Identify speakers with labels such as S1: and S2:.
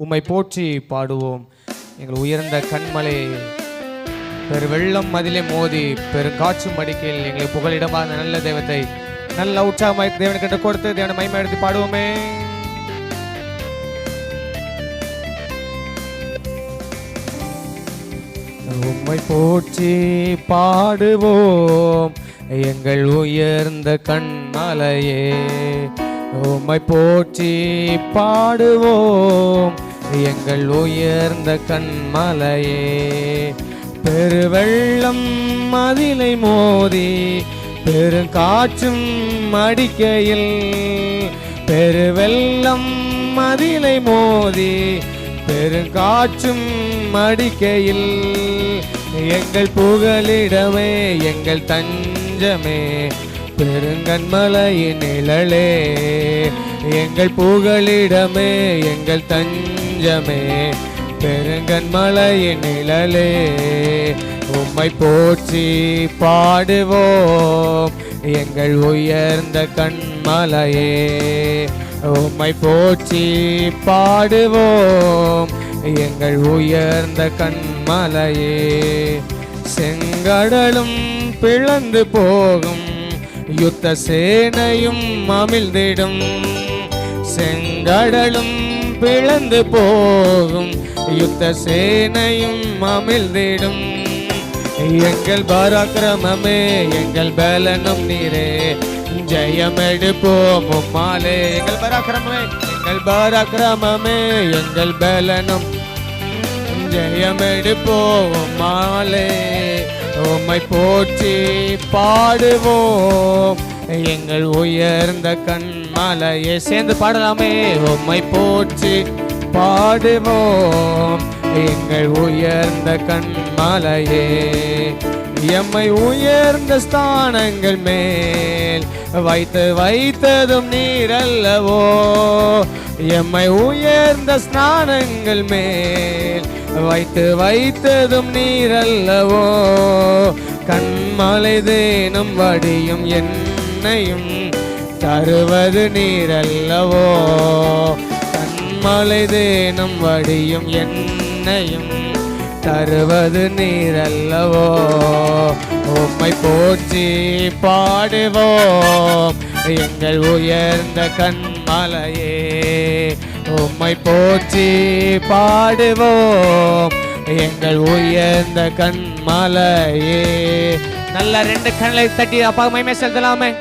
S1: உம்மை போற்றி பாடுவோம். எங்கள் உயர்ந்த கண்மலை பெரு வெள்ளம் மதிலே மோதி பெருங்காற்றும் அடிக்கையில் எங்களை புகலிடமான நல்ல தெய்வத்தை நல்ல உற்சாகமாய் தேவனுக்கு கொடுத்து தேவனை மகிமை எடுத்து பாடுவோமே. உம்மை போற்றி பாடுவோம் எங்கள் உயர்ந்த கண்மலையே. உம்மை போற்றி பாடுவோம் எங்கள் உயர்ந்த கண்மலையே. பெருவெள்ளம் மதிலை மோதி பெருங்காற்றும் அடிக்கையில், பெருவெள்ளம் மதிலை மோதி பெருங்காற்றும் அடிக்கையில், எங்கள் புகலிடமே எங்கள் தஞ்சமே பெருங்கண்மலையின் நிழலே. எங்கள் புகலிடமே எங்கள் தஞ்சமே பெருங்கண்மலையின் நிழலே. உம்மை போற்றி பாடுவோம் எங்கள் உயர்ந்த கண்மலையே. உம்மை போற்றி பாடுவோம் எங்கள் உயர்ந்த கண்மலையே. செங்கடலும் பிளந்து போகும் யுத்த சேனையும் அமிழ்ந்திடும், செங்கடலும் பிளந்து போகும் யுத்த சேனையும் அமிழ்ந்திடும். எங்கள் பராக்கிரமமே எங்கள் பலனும் நீரே, ஜெயம் எடுப்போம் உம்மாலே. எங்கள் பராக்கிரமமே எங்கள் பராக்கிரமமே எங்கள் பலனும், ஜெயம் எடுப்போம் உம்மாலே. உம்மை போற்றி பாடுவோம் எங்கள் உயர்ந்த கண்மலையே. சேர்ந்து பாடலாமே. உம்மை போற்றி பாடுவோம் எங்கள் உயர்ந்த கண்மலையே. எம்மை உயர்ந்த ஸ்தானங்கள் மேல் வைத்ததும் நீரல்லவோ. எம்மை உயர்ந்த ஸ்தானங்கள் மேல் வைத்ததும் நீரல்லவோ. கண்மலை தேனும் வடியும் என்னையும் தருவது நீரல்லவோ. கண்மலை தேனும் வடியும் என்னையும் தருவது நீரல்லவோ. உம்மை போற்றி பாடுவோம் எங்கள் உயர்ந்த கண்மலையே. உம்மை போற்றி பாடுவோம் எங்கள் உயர்ந்த கண்மலையே. நல்ல ரெண்டு கண்களை தட்டி அப்பா மகிமை செலுத்தலாமே.